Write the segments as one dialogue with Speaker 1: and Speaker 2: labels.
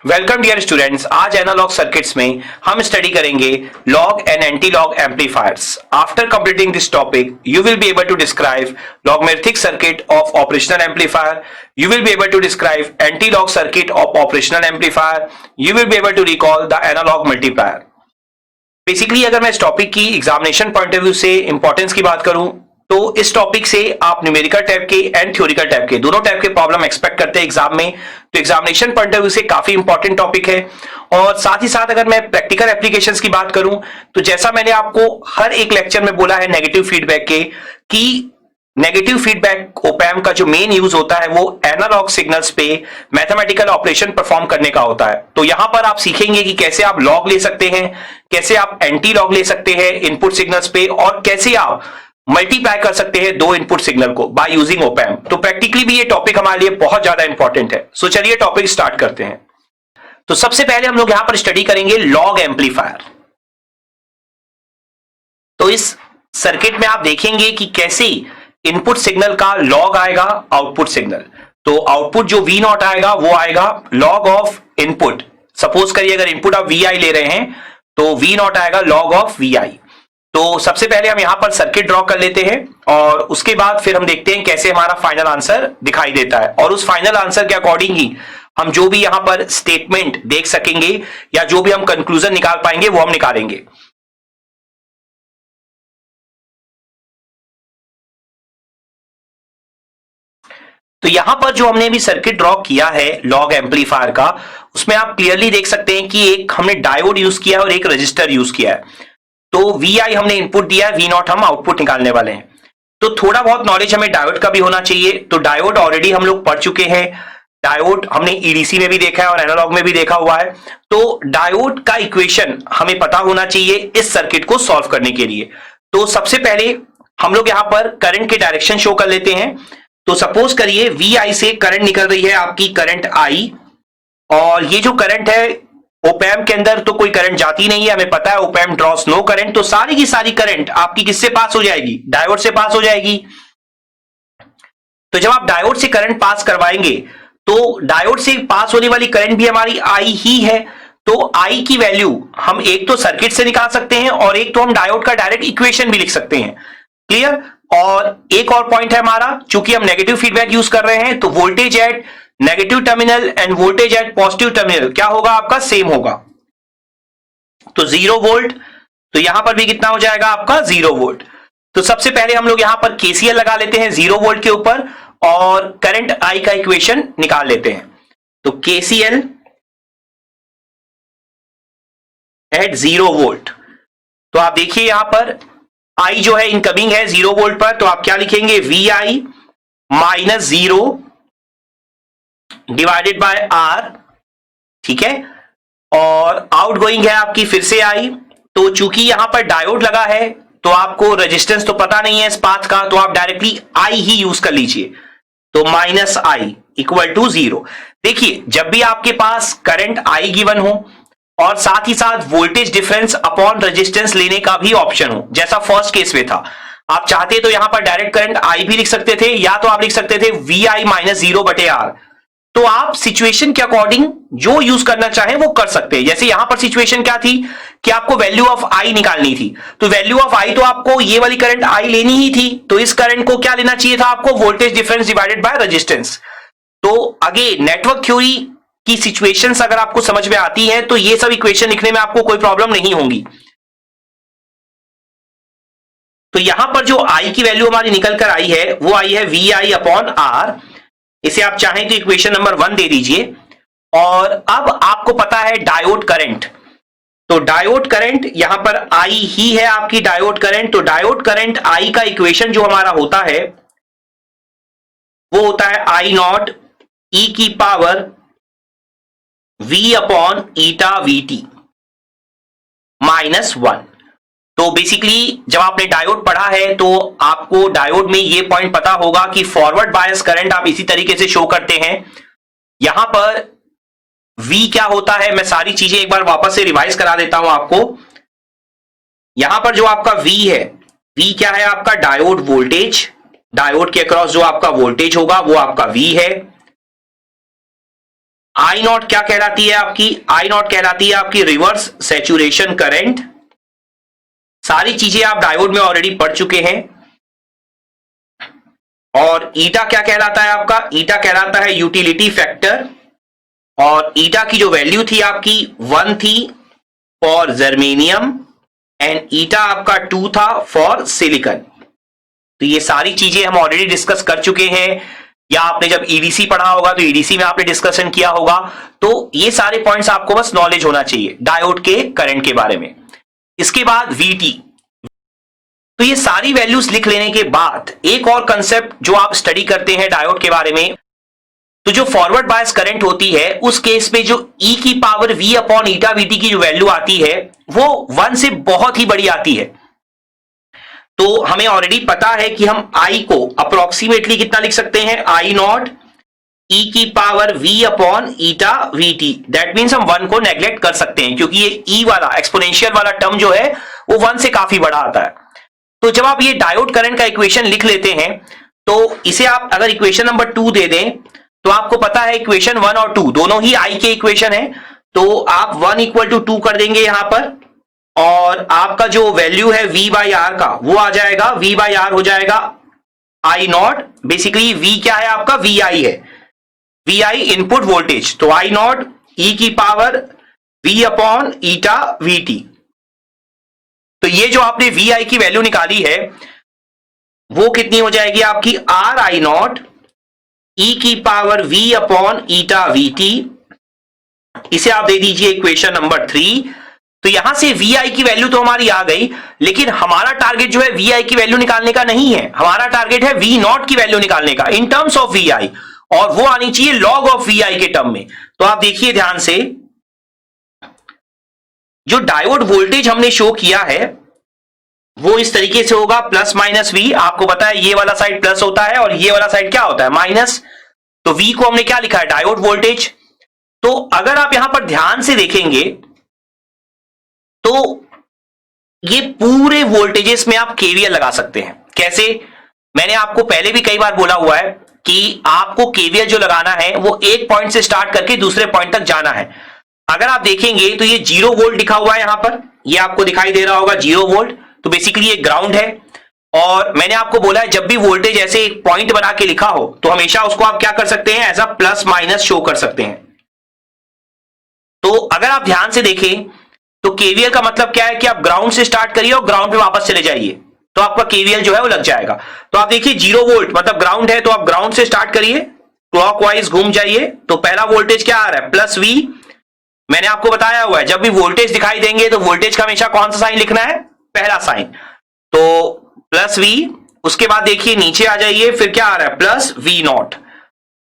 Speaker 1: Welcome dear students. आज analog circuits में हम स्टडी करेंगे log and anti log amplifiers. After completing this topic you will be able to describe logarithmic circuit of operational amplifier, you will be able to describe anti-log circuit of operational amplifier, you will be able to recall the analog multiplier। Basically अगर मैं इस topic की examination point of view से importance की बात करूं तो इस टॉपिक से आप न्यूमेरिकल टाइप के एंड थ्योरिकल टाइप के दोनों टाइप के प्रॉब्लम एक्सपेक्ट करते हैं एग्जाम में। तो एग्जामिनेशन पॉइंट ऑफ व्यू से काफी इंपॉर्टेंट टॉपिक है। और साथ ही साथ अगर मैं प्रैक्टिकल एप्लीकेशंस की बात करूं तो जैसा मैंने आपको हर एक लेक्चर में बोला है नेगेटिव फीडबैक के कि नेगेटिव फीडबैक ओपैम्प का जो मेन यूज होता है वो एनालॉग सिग्नल्स पे मैथमेटिकल ऑपरेशन परफॉर्म करने का होता है। तो यहां पर आप सीखेंगे कि कैसे आप लॉग ले सकते हैं, कैसे आप एंटी लॉग ले सकते हैं इनपुट सिग्नल्स पे, और कैसे आप मल्टीप्लाई कर सकते हैं दो इनपुट सिग्नल को बाय यूजिंग ओपैम्प। तो प्रैक्टिकली भी ये टॉपिक हमारे लिए बहुत ज्यादा इंपॉर्टेंट है। सो चलिए टॉपिक स्टार्ट करते हैं। तो सबसे पहले हम लोग यहां पर स्टडी करेंगे लॉग एम्पलीफायर। तो इस सर्किट में आप देखेंगे कि कैसे इनपुट सिग्नल का लॉग आएगा आउटपुट सिग्नल। तो आउटपुट जो V नॉट आएगा वो आएगा लॉग ऑफ इनपुट। सपोज करिए अगर इनपुट आप VI ले रहे हैं तो V नॉट आएगा लॉग ऑफ VI। तो सबसे पहले हम यहां पर सर्किट ड्रॉ कर लेते हैं और उसके बाद फिर हम देखते हैं कैसे हमारा फाइनल आंसर दिखाई देता है, और उस फाइनल आंसर के अकॉर्डिंग ही हम जो भी यहां पर स्टेटमेंट देख सकेंगे या जो भी हम कंक्लूजन निकाल पाएंगे वो हम निकालेंगे। तो यहां पर जो हमने अभी सर्किट ड्रॉ किया है लॉग एम्पलीफायर का, उसमें आप क्लियरली देख सकते हैं कि एक हमने डायोड यूज किया है और एक रजिस्टर यूज किया है। तो VI हमने इनपुट दिया है, V नॉट हम आउटपुट निकालने वाले हैं। तो थोड़ा बहुत नॉलेज हमें डायोड का भी होना चाहिए। तो डायोड ऑलरेडी हम लोग पढ़ चुके हैं, डायोड हमने EDC में भी देखा है और एनालॉग में भी देखा हुआ है। तो डायोड का इक्वेशन हमें पता होना चाहिए इस सर्किट को सॉल्व करने के लिए। तो सबसे पहले हम लोग यहां पर करंट के डायरेक्शन शो कर लेते हैं। तो सपोज करिए VI से करंट निकल रही है आपकी करंट I, और ये जो करंट है ओपैम्प के अंदर तो कोई करंट जाती नहीं है, हमें पता है ओपैम्प ड्रॉस नो करंट। तो सारी की सारी करंट आपकी किससे पास हो जाएगी? डायोड से पास हो जाएगी। तो जब आप डायोड से करंट पास करवाएंगे तो डायोड से पास होने वाली करंट भी हमारी I ही है। तो I की वैल्यू हम एक तो सर्किट से निकाल सकते हैं और एक तो हम डायोड का डायरेक्ट इक्वेशन भी लिख सकते हैं। क्लियर? और एक और पॉइंट है हमारा, चूंकि हम नेगेटिव फीडबैक यूज कर रहे हैं तो voltage at negative terminal end voltage at positive terminal क्या होगा आपका? सेम होगा। तो 0 वोल्ट, तो यहां पर भी कितना हो जाएगा आपका? 0 वोल्ट। तो सबसे पहले हम लोग यहां पर KCL लगा लेते हैं 0 वोल्ट के ऊपर और करंट I का इक्वेशन निकाल लेते हैं। तो KCL एट 0 वोल्ट, तो आप देखिए यहां पर I जो है इनकमिंग है 0 वोल्ट पर, तो आप क्या लिखेंगे? VI minus 0 divided by R, ठीक है। और आउटगोइंग है आपकी फिर से I। तो चूंकि यहां पर डायोड लगा है तो आपको रेजिस्टेंस तो पता नहीं है इस पाथ का, तो आप डायरेक्टली I ही यूज कर लीजिए। तो माइनस I इक्वल टू 0। देखिए जब भी आपके पास करंट I गिवन हो और साथ ही साथ वोल्टेज डिफरेंस अपॉन रेजिस्टेंस लेने का भी ऑप्शन हो, जैसा फर्स्ट केस में था, आप चाहते तो यहां पर डायरेक्ट करंट I भी लिख सकते थे या तो आप लिख सकते थे VI माइनस 0 बटे R। तो आप सिचुएशन के अकॉर्डिंग जो यूज करना चाहें वो कर सकते हैं। जैसे यहां पर सिचुएशन क्या थी कि आपको वैल्यू ऑफ I निकालनी थी, तो वैल्यू ऑफ I तो आपको ये वाली करंट I लेनी ही थी, तो इस करंट को क्या लेना चाहिए था आपको? Voltage difference divided by resistance. तो अगेन नेटवर्क थ्योरी की सिचुएशंस अगर आपको समझ में आती है तो ये सब इक्वेशन लिखने में आपको कोई प्रॉब्लम नहीं होगी। तो यहां पर जो I की वैल्यू हमारी निकल कर आई है वो आई है VI अपॉन R। इसे आप चाहें तो इक्वेशन नंबर 1 दे दीजिए। और अब आपको पता है डायोड करंट, तो डायोड करंट यहां पर I ही है आपकी डायोड करंट। तो डायोड करंट I का इक्वेशन जो हमारा होता है वो होता है I नॉट E की power V upon eta VT minus 1। तो बेसिकली जब आपने डायोड पढ़ा है तो आपको डायोड में ये पॉइंट पता होगा कि फॉरवर्ड बायस करंट आप इसी तरीके से शो करते हैं। यहां पर V क्या होता है, मैं सारी चीजें एक बार वापस से रिवाइज करा देता हूं आपको। यहां पर जो आपका V है, V क्या है आपका? डायोड वोल्टेज, डायोड के अक्रॉस जो आपका वोल्टेज होगा वो आपका V है। आई नॉट क्या कहलाती है आपकी? आई नॉट कहलाती है आपकी रिवर्स सैचुरेशन करंट। सारी चीजें आप डायोड में ऑलरेडी पढ़ चुके हैं। और ईटा क्या कहलाता है आपका? ईटा कहलाता है यूटिलिटी फैक्टर, और ईटा की जो वैल्यू थी आपकी 1 थी फॉर जर्मेनियम एंड ईटा आपका 2 था फॉर सिलिकॉन। तो ये सारी चीजें हम ऑलरेडी डिस्कस कर चुके हैं, या आपने जब ईडीसी पढ़ा होगा तो ईडीसी में आपने डिस्कशन किया होगा। तो ये सारे पॉइंट्स आपको बस नॉलेज होना चाहिए डायोड के करंट के बारे में। इसके बाद वीटी, तो ये सारी वैल्यूज लिख लेने के बाद एक और कंसेप्ट जो आप स्टडी करते हैं डायोड के बारे में, तो जो फॉरवर्ड बायस करंट होती है उस केस में जो ई की power V upon eta VT की जो वैल्यू आती है वो 1 से बहुत ही बड़ी आती है। तो हमें ऑलरेडी पता है कि हम आई को अप्रोक्सीमेटली कितना लिख सकते हैं? आई नॉट ई की power V upon eta VT. That means हम 1 को नेग्लेक्ट कर सकते हैं, क्योंकि ये ई वाला एक्सपोनेंशियल वाला टर्म जो है वो 1 से काफी बड़ा आता है। तो जब आप ये डायोड करंट का इक्वेशन लिख लेते हैं तो इसे आप अगर इक्वेशन नंबर 2 दे दें तो आपको पता है इक्वेशन 1 और 2 दोनों ही आई के इक्वेशन है। तो आप 1 इक्वल टू 2 कर देंगे यहां पर, और आपका जो वैल्यू है v बाई आर का वो आ जाएगा, v बाई आर हो जाएगा आई नॉट। बेसिकली v क्या है आपका? vi है, vi इनपुट वोल्टेज। तो आई नॉट e की power v upon eta vt। तो ये जो आपने vi की वैल्यू निकाली है वो कितनी हो जाएगी आपकी? आर आई नॉट ई की power v upon eta vt। इसे आप दे दीजिए इक्वेशन नंबर 3। तो यहां से vi की वैल्यू तो हमारी आ गई, लेकिन हमारा टारगेट जो है vi की वैल्यू निकालने का नहीं है, हमारा टारगेट है v नॉट की वैल्यू निकालने का इन टर्म्स ऑफ vi, और वो आनी चाहिए लॉग ऑफ vi के टर्म में। तो आप देखिए ध्यान से, जो डायोड वोल्टेज हमने शो किया है वो इस तरीके से होगा, प्लस माइनस v। आपको पता है ये वाला साइड प्लस होता है और ये वाला साइड क्या होता है? माइनस। तो v को हमने क्या लिखा है? Diode voltage. तो अगर आप यहां पर ध्यान से देखेंगे तो ये पूरे वोल्टेजेस में आप केवीएल लगा सकते हैं। कैसे? मैंने आपको पहले भी कई बार बोला हुआ है कि आपको केवीएल जो लगाना है वो एक पॉइंट से स्टार्ट करके दूसरे पॉइंट तक जाना है। अगर आप देखेंगे तो ये 0 वोल्ट लिखा हुआ है यहां पर, ये आपको दिखाई दे रहा होगा 0 वोल्ट। तो बेसिकली ये ग्राउंड है, और मैंने आपको बोला है जब भी वोल्टेज ऐसे एक पॉइंट बना के लिखा हो तो हमेशा उसको आप क्या कर सकते हैं? As a plus minus show कर सकते हैं। तो अगर आप ध्यान से देखें तो केवीएल का मतलब क्या है कि आप ग्राउंड से स्टार्ट करिए और ग्राउंड पे वापस चले जाइए, तो आपका केवीएल जो है वो लग जाएगा। तो आप देखिए 0 वोल्ट मतलब ग्राउंड है, तो आप ग्राउंड से स्टार्ट करिए, क्लॉकवाइज घूम जाइए, तो पहला वोल्टेज क्या आ रहा है? Plus V. मैंने आपको बताया हुआ है जब भी वोल्टेज दिखाई देंगे तो वोल्टेज का हमेशा कौन सा साइन लिखना है? पहला साइन। तो प्लस वी, उसके बाद देखिए नीचे आ जाइए, फिर क्या आ रहा है? प्लस वी नॉट,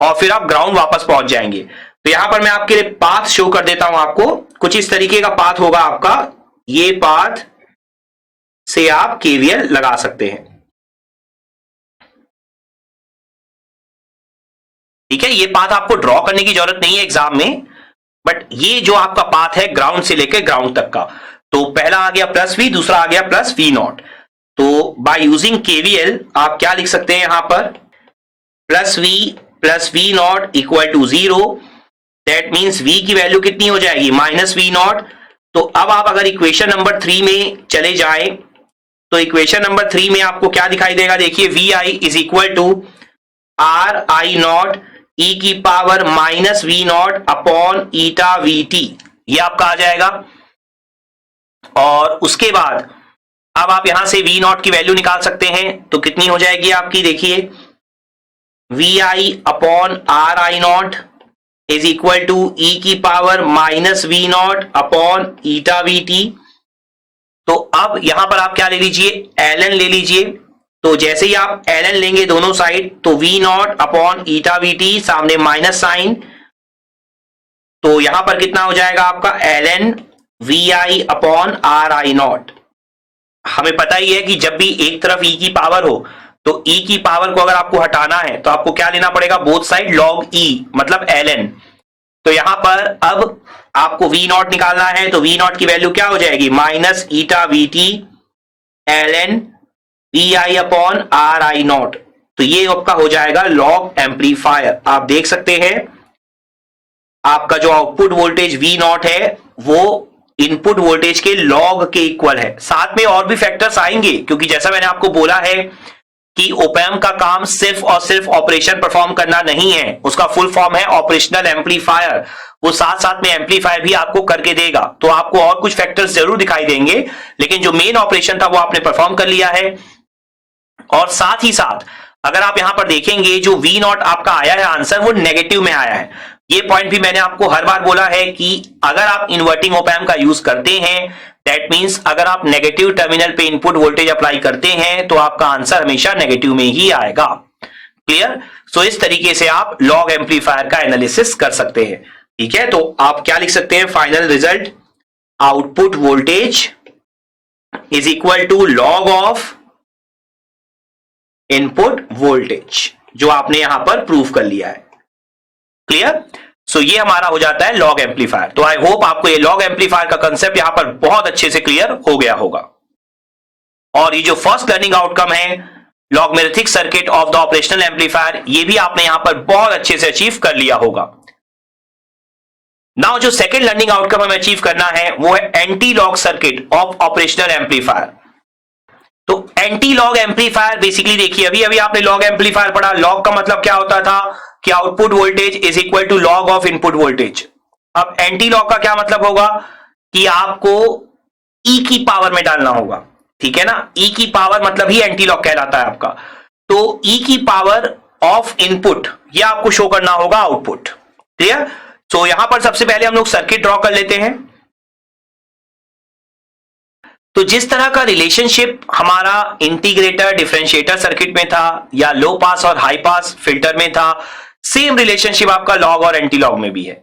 Speaker 1: और फिर आप ग्राउंड वापस पहुंच जाएंगे। तो यहां पर मैं आपके लिए पाथ शो कर देता हूं आपको, कुछ इस तरीके का पाथ होगा आपका, ये पाथ से आप केवीएल लगा सकते हैं। ठीक है, ये पाथ आपको ड्रॉ करने की जरूरत नहीं है एग्जाम में, बट ये जो आपका पाथ है ग्राउंड से लेकर ग्राउंड तक का, तो पहला आ गया प्लस वी, दूसरा आ गया प्लस वी नॉट। तो बाय यूजिंग केवीएल आप क्या लिख सकते हैं यहां पर? Plus V naught equal to 0। That means v की वैल्यू कितनी हो जाएगी? Minus V naught. तो अब आप अगर इक्वेशन नंबर 3 में चले जाएं तो इक्वेशन नंबर 3 में आपको क्या दिखाई देगा? देखिए vi is equal to R I naught ई की power minus V naught upon eta V T, ये आपका आ जाएगा। और उसके बाद अब आप यहां से वी नॉट की वैल्यू निकाल सकते हैं, तो कितनी हो जाएगी आपकी? देखिए V I upon R I naught is equal to e की power minus V naught upon eta V T. तो अब यहां पर आप क्या ले लीजिए? ln ले लीजिए। तो जैसे ही आप ln लेंगे दोनों साइड, तो V naught upon eta V T, सामने माइनस साइन, तो यहां पर कितना हो जाएगा आपका? ln V I upon R I naught. हमें पता ही है कि जब भी एक तरफ e की पावर हो तो e की पावर को अगर आपको हटाना है तो आपको क्या लेना पड़ेगा? बोथ साइड log e मतलब ln। तो यहां पर अब आपको v नॉट निकालना है, तो v नॉट की वैल्यू क्या हो जाएगी? Minus eta V T ln V I upon R I naught. तो ये आपका हो जाएगा लॉग एम्पलीफायर। आप देख सकते हैं आपका जो आउटपुट वोल्टेज V नॉट है वो इनपुट वोल्टेज के लॉग के इक्वल है। साथ में और भी फैक्टर्स आएंगे, क्योंकि जैसा मैंने आपको बोला है कि ओपैम्प का काम सिर्फ और सिर्फ ऑपरेशन परफॉर्म करना नहीं है, उसका फुल फॉर्म है ऑपरेशनल एम्पलीफायर। वो साथ साथ में एम्पलीफायर भी आपको करके देगा, तो आपको और कुछ फैक्टर्स जरूर दिखाई देंगे, लेकिन जो मेन ऑपरेशन था वो आपने परफॉर्म कर लिया है। और साथ ही साथ अगर आप यहां पर देखेंगे जो V नॉट आपका आया है आंसर, वो नेगेटिव में आया है। ये पॉइंट भी मैंने आपको हर बार बोला है कि अगर आप इन्वर्टिंग ओपैम्प का यूज करते हैं, दैट मींस अगर आप नेगेटिव टर्मिनल पे इनपुट वोल्टेज अप्लाई करते हैं तो आपका आंसर हमेशा नेगेटिव में ही आएगा। क्लियर? सो इस तरीके से आप लॉग एम्पलीफायर का एनालिसिस कर सकते हैं। ठीक है, तो आप क्या लिख सकते हैं? Final result output voltage is equal to log of input voltage, जो आपने यहां पर प्रूव कर लिया है। क्लियर? सो ये हमारा हो जाता है लॉग एम्पलीफायर। तो आई होप आपको ये लॉग एम्पलीफायर का कंसेप्ट यहां पर बहुत अच्छे से क्लियर हो गया होगा। और ये जो फर्स्ट लर्निंग आउटकम है logarithmic circuit of the operational amplifier, ये भी आपने यहां पर बहुत अच्छे से अचीव कर लिया होगा। नाउ जो सेकंड लर्निंग आउटकम हमें अचीव करना है वो है anti log circuit of operational amplifier. तो एंटी लॉग एम्पलीफायर बेसिकली देखिए, अभी अभी आपने लॉग एम्पलीफायर पढ़ा। लॉग का मतलब क्या होता था कि output voltage is equal to log of input voltage. अब एंटी लॉग का क्या मतलब होगा कि आपको ई की पावर में डालना होगा। ठीक है ना, ई की पावर मतलब ही एंटी लॉग कहलाता है आपका। तो ई की पावर ऑफ इनपुट ये आपको शो करना होगा आउटपुट। क्लियर? तो यहां पर सबसे पहले हम लोग सर्किट ड्रॉ कर लेते हैं। तो जिस तरह का रिलेशनशिप हमारा इंटीग्रेटर डिफरेंशिएटर सर्किट में था या लो पास और हाई पास फिल्टर में था, सेम रिलेशनशिप आपका लॉग और एंटी लॉग में भी है।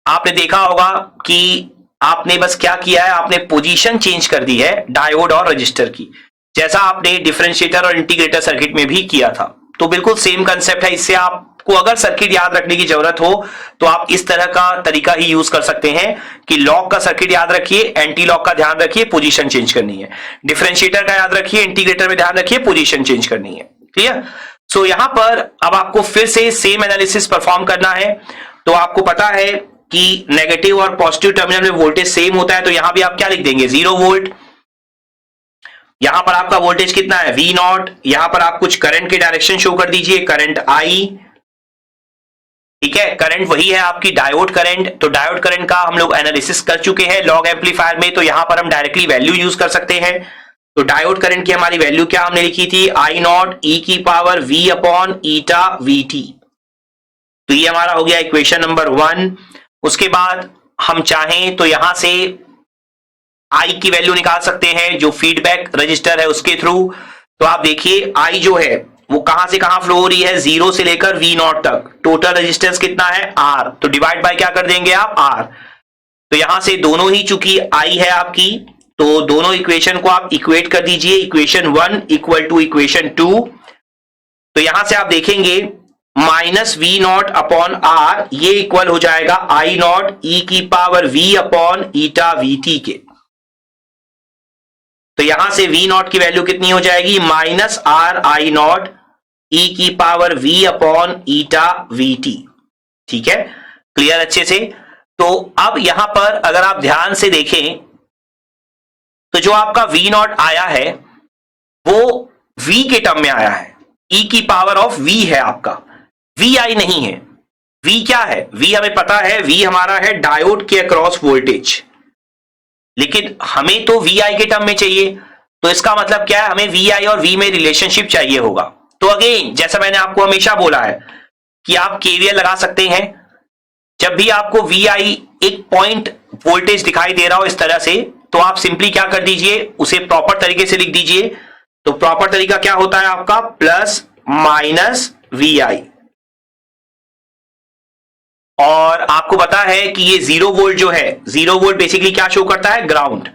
Speaker 1: आपने देखा होगा कि आपने बस क्या किया है, आपने पोजीशन चेंज कर दी है डायोड और रजिस्टर की, जैसा आपने डिफरेंशिएटर और इंटीग्रेटर सर्किट में भी किया था। तो बिल्कुल सेम कंसेप्ट है। इससे आपको अगर सर्किट याद रखने की जरूरत हो तो आप इस तरह का तरीका ही यूज कर सकते हैं कि लॉग का सर्किट याद रखिए, एंटी लॉग का ध्यान रखिए, पोजीशन चेंज करनी है। डिफरेंशिएटर का याद रखिए, इंटीग्रेटर में ध्यान रखिए, पोजीशन चेंज करनी है। क्लियर? सो यहां पर अब आपको फिर से सेम एनालिसिस परफॉर्म करना है। तो आपको पता है कि नेगेटिव और पॉजिटिव टर्मिनल में वोल्टेज सेम होता है, तो यहां भी आप क्या लिख देंगे? 0 वोल्ट। यहां पर आपका वोल्टेज कितना है? V not. यहां पर आप कुछ करंट के डायरेक्शन शो कर दीजिए, करंट I। ठीक है, करंट वही है आपकी डायोड करंट। तो डायोड करंट का हम लोग एनालिसिस कर चुके हैं लॉग एम्पलीफायर में, तो यहां पर हम डायरेक्टली वैल्यू यूज कर सकते हैं। तो डायोड करंट की हमारी वैल्यू क्या हमने लिखी थी? I नॉट ई की power V upon eta VT। तो ये हमारा हो गया इक्वेशन नंबर 1। उसके बाद हम चाहें तो यहां से I की वैल्यू निकाल सकते हैं जो फीडबैक रजिस्टर है उसके थ्रू। तो आप देखिए I जो है वो कहां से कहां फ्लो हो रही है? 0 से लेकर V नॉट तक। टोटल रेजिस्टेंस कितना है? R। तो डिवाइड बाय क्या कर देंगे आप? R। तो यहां से दोनों ही चूंकि I है आपकी, तो दोनों इक्वेशन को आप इक्वेट कर दीजिए। Equation 1 equal to equation 2। तो यहां से आप देखेंगे minus V naught upon R, ये इक्वल हो जाएगा I नॉट ई की power V upon eta VT के। तो यहां से V नॉट की वैल्यू कितनी हो जाएगी? माइनस R I नॉट ई की power V upon eta VT। ठीक है, क्लियर अच्छे से? तो अब यहां पर अगर आप ध्यान से देखें तो जो आपका V नॉट आया है वो V के टर्म में आया है। E की पावर ऑफ V है आपका, VI नहीं है। V क्या है? V हमें पता है, V हमारा है डायोड के अक्रॉस वोल्टेज, लेकिन हमें तो VI के टर्म में चाहिए। तो इसका मतलब क्या है? हमें VI और V में रिलेशनशिप चाहिए होगा। तो अगेन जैसा मैंने आपको हमेशा बोला है कि आप KVL लगा सकते हैं। जब भी आपको VI एक पॉइंट वोल्टेज दिखाई दे रहा हो इस तरह से, तो आप सिंपली क्या कर दीजिए, उसे प्रॉपर तरीके से लिख दीजिए। तो प्रॉपर तरीका क्या होता है आपका? Plus minus VI। और आपको पता है कि ये 0 वोल्ट जो है, 0 वोल्ट बेसिकली क्या शो करता है? ग्राउंड।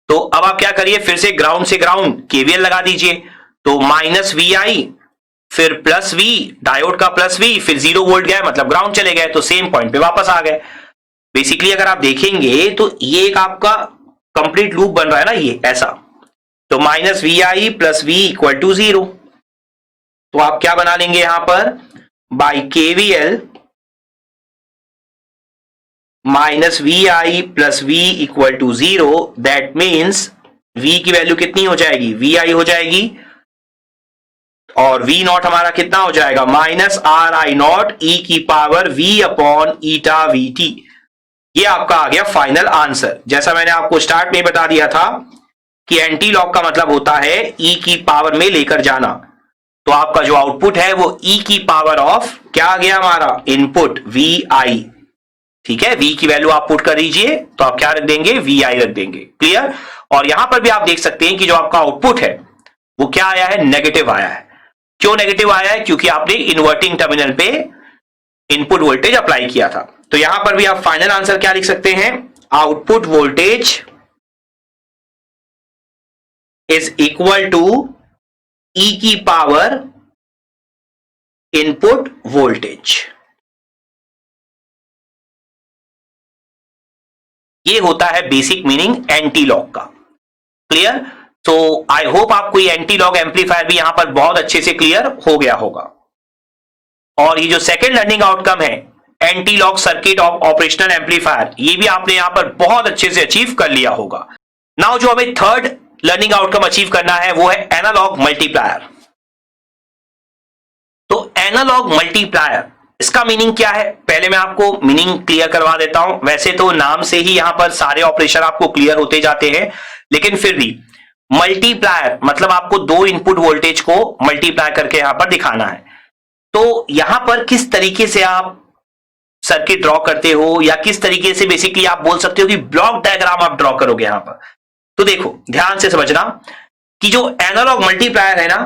Speaker 1: तो अब आप क्या करिए, फिर से ग्राउंड से ग्राउंड KVL लगा दीजिए। तो माइनस VI फिर प्लस V, डायोड का प्लस V, फिर 0 वोल्ट गया मतलब ग्राउंड चले गए, तो सेम पॉइंट पे वापस आ गए। बेसिकली अगर आप देखेंगे तो ये एक आपका कंप्लीट लूप बन रहा है ना, ये ऐसा। तो minus VI plus V equal to 0। तो आप क्या बना लेंगे यहां पर? By KVL minus V I plus V equal to 0, that means v की वैल्यू कितनी हो जाएगी, वी आई हो जाएगी, और v नॉट हमारा कितना हो जाएगा, माइनस आर आई नॉट ई की power v upon eta V T. ये आपका आ गया फाइनल आंसर। जैसा मैंने आपको स्टार्ट में बता दिया था कि एंटी लॉग का मतलब होता है e की पावर में लेकर जाना, तो आपका जो आउटपुट है वो e की पावर ऑफ क्या आ गया हमारा, इनपुट वी आई। ठीक है, v की वैल्यू आप पुट कर दीजिए तो आप क्या रख देंगे, वी आई रख देंगे। क्लियर। और यहां पर भी आप देख सकते हैं कि जो आपका आउटपुट है वो क्या आया है, नेगेटिव आया है। क्यों नेगेटिव आया है, क्योंकि आपने इन्वर्टिंग टर्मिनल पे इनपुट वोल्टेज अप्लाई किया था। तो यहां पर भी आप फाइनल आंसर क्या लिख सकते हैं, output voltage is equal to e की पावर इनपुट वोल्टेज। ये होता है बेसिक मीनिंग एंटी लॉग का। क्लियर। तो आई होप आपको ये एंटी लॉग एम्पलीफायर भी यहां पर बहुत अच्छे से क्लियर हो गया होगा। और ये जो सेकंड लर्निंग आउटकम है, anti log circuit of operational amplifier, ये भी आपने यहां पर बहुत अच्छे से अचीव कर लिया होगा। नाउ जो हमें थर्ड लर्निंग आउटकम अचीव करना है वो है एनालॉग मल्टीप्लायर। तो एनालॉग मल्टीप्लायर, इसका मीनिंग क्या है, पहले मैं आपको मीनिंग क्लियर करवा देता हूं। वैसे तो नाम से ही यहां पर सारे ऑपरेशन आपको क्लियर होते जाते हैं, लेकिन फिर भी मल्टीप्लायर मतलब आपको दो इनपुट वोल्टेज को मल्टीप्लाई करके यहां पर दिखाना है। तो यहां पर किस तरीके से आप सर्किट ड्रॉ करते हो, या किस तरीके से बेसिकली आप बोल सकते हो कि ब्लॉक डायग्राम आप ड्रॉ करोगे यहां पर। तो देखो ध्यान से समझना कि जो एनालॉग मल्टीप्लायर है ना,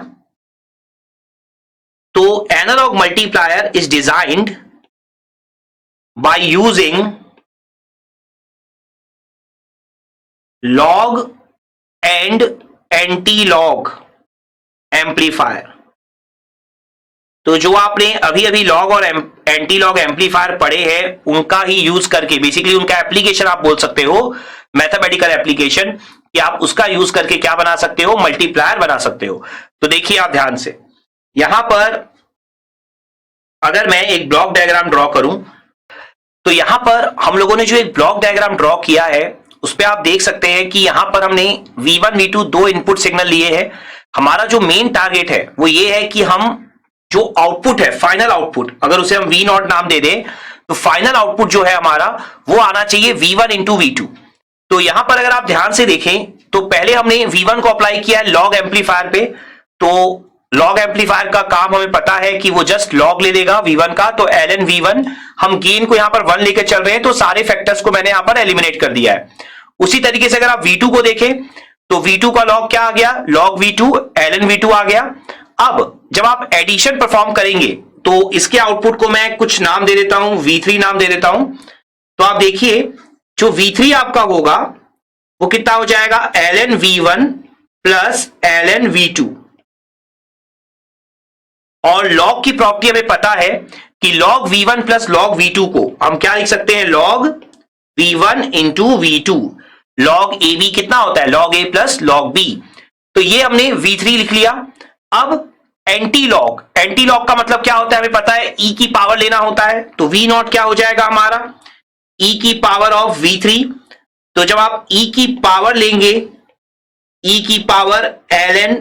Speaker 1: तो analog multiplier is designed by using log and anti log amplifier. तो जो आपने अभी अभी लॉग और एंटी लॉग एम्पलीफायर पढ़े हैं उनका ही यूज करके, बेसिकली उनका एप्लीकेशन आप बोल सकते हो, मैथमेटिकल एप्लीकेशन, कि आप उसका यूज करके क्या बना सकते हो, मल्टीप्लायर बना सकते हो। तो देखिए आप ध्यान से, यहां पर अगर मैं एक ब्लॉक डायग्राम ड्रॉ करूं, तो यहां पर हम लोगों ने जो एक ब्लॉक डायग्राम ड्रॉ किया है उस पर आप देख सकते हैं कि यहां पर हमने V1 V2 दो इनपुट सिग्नल लिए हैं। हमारा जो मेन टारगेट है वो ये है कि हम जो आउटपुट है, फाइनल आउटपुट, अगर उसे हम V नॉट नाम दे दें तो फाइनल आउटपुट जो है हमारा वो आना चाहिए V1 इंटू V2। तो यहां पर अगर आप ध्यान से देखें तो पहले हमने V1 को अप्लाई किया है लॉग एम्पलीफायर पे। तो लॉग एम्पलीफायर का काम हमें पता है कि वो जस्ट लॉग ले लेगा V1 का, तो ln V1, हम गेन को यहां पर 1 लेकर चल रहे हैं, तो सारे फैक्टर्स को मैंने यहां पर एलिमिनेट कर दिया है। उसी तरीके से अगर आप V2 को देखें तो V2 का लॉग क्या आ गया, लॉग V2 ln V2 आ गया। अब जब आप एडिशन परफॉर्म करेंगे तो इसके आउटपुट को मैं कुछ नाम दे देता हूं, V3 नाम दे देता हूं। तो आप देखिए जो V3 आपका होगा वो कितना हो जाएगा, ln V1 plus ln V2। और लॉग की प्रॉपर्टी हमें पता है कि log V1 plus log V2 को हम क्या लिख सकते हैं, log V1 into V2। Log AB कितना होता है, log A plus log B। तो ये हमने V3 लिख लिया। अब एंटी लॉग, एंटी लॉग का मतलब क्या होता है हमें पता है, E की पावर लेना होता है। तो V नॉट क्या हो जाएगा हमारा, E की पावर ऑफ V3। तो जब आप E की पावर लेंगे, E की पावर ln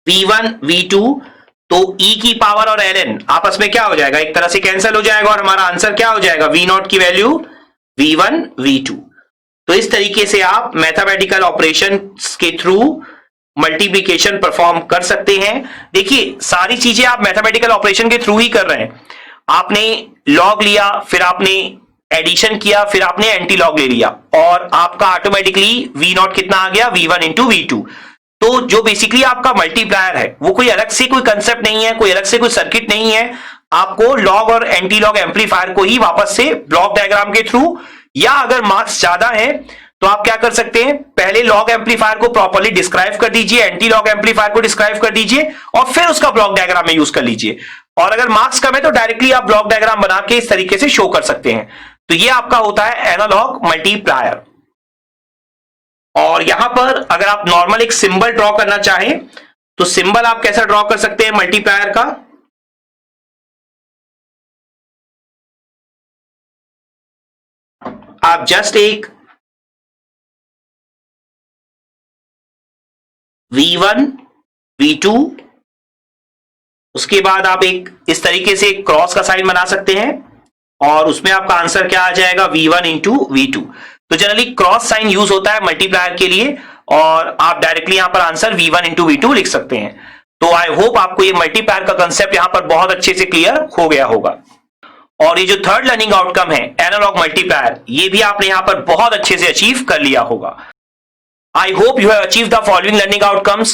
Speaker 1: V1 V2, तो E की पावर और ln आपस में क्या हो जाएगा, एक तरह से कैंसिल हो जाएगा, और हमारा आंसर क्या हो जाएगा, V नॉट की वैल्यू V1 V2। तो इस तरीके से आप मैथमेटिकल ऑपरेशन के थ्रू मल्टीप्लिकेशन परफॉर्म कर सकते हैं। देखिए सारी चीजें आप मैथमेटिकल ऑपरेशन के थ्रू ही कर रहे हैं। आपने लॉग लिया, फिर आपने एडिशन किया, फिर आपने एंटी लॉग ले लिया, और आपका ऑटोमेटिकली V नॉट कितना आ गया, V1 इंटू V2। तो जो बेसिकली आपका मल्टीप्लायर है वो कोई अलग से कोई कंसेप्ट नहीं है, कोई अलग से कोई सर्किट नहीं है। आपको लॉग और एंटी लॉग एम्पलीफायर को ही वापस से ब्लॉक डायग्राम के थ्रू, या अगर मार्क्स ज्यादा है तो आप क्या कर सकते हैं, पहले लॉग एम्पलीफायर को प्रॉपर्ली डिस्क्राइब कर दीजिए, एंटी लॉग एम्पलीफायर को डिस्क्राइब कर दीजिए, और फिर उसका ब्लॉक डायग्राम में यूज कर लीजिए। और अगर मार्क्स कम है तो डायरेक्टली आप ब्लॉक डायग्राम बना के इस तरीके से शो कर सकते हैं। तो ये आपका होता है एनालॉग मल्टीप्लायर। और यहां पर अगर आप नॉर्मल एक सिंबल ड्रॉ करना चाहें तो सिंबल आप कैसा ड्रॉ कर सकते हैं मल्टीप्लायर का, आप जस्ट एक V1 V2, उसके बाद आप एक इस तरीके से एक क्रॉस का साइन बना सकते हैं और उसमें आपका आंसर क्या आ जाएगा, V1 इंटू V2। तो जनरली क्रॉस साइन यूज होता है मल्टीप्लायर के लिए और आप डायरेक्टली यहां पर आंसर V1 इंटू V2 लिख सकते हैं। तो आई होप आपको ये मल्टीप्लायर का कंसेप्ट यहां पर बहुत अच्छे से क्लियर हो गया होगा। और ये जो थर्ड लर्निंग आउटकम है एनालॉग मल्टीप्लायर, ये भी आपने यहां पर बहुत अच्छे से अचीव कर लिया होगा। I hope you have achieved the following learning outcomes.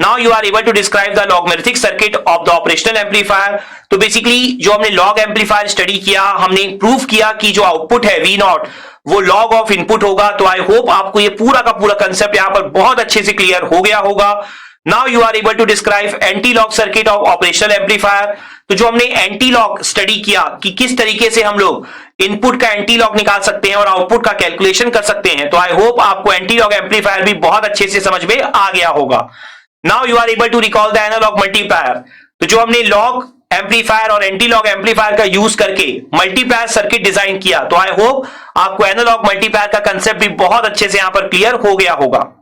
Speaker 1: Now you are able to describe the logarithmic circuit of the operational amplifier. तो बेसिकली जो हमने log एम्पलीफायर स्टडी किया, हमने प्रूव किया कि जो आउटपुट है V0 वो log ऑफ इनपुट होगा। तो आई होप आपको ये पूरा का पूरा कंसेप्ट यहां पर बहुत अच्छे से क्लियर हो गया होगा। Now you are able to describe anti-log circuit of operational amplifier. तो जो हमने एंटी-लॉग स्टडी किया कि किस तरीके से हम लोग इनपुट का एंटी-लॉग निकाल सकते हैं और आउटपुट का कैलकुलेशन कर सकते हैं। तो आई होप आपको एंटी-लॉग एम्पलीफायर भी बहुत अच्छे से समझ में आ गया होगा। Now you are able to recall the analog multiplier. तो जो हमने लॉग एम्पलीफायर और एंटी-लॉग एम्पलीफायर का यूज करके मल्टीप्लायर सर्किट डिजाइन किया, तो आई होप आपको एनालॉग मल्टीप्लायर का कंसेप्ट भी बहुत अच्छे से यहां पर क्लियर हो गया होगा।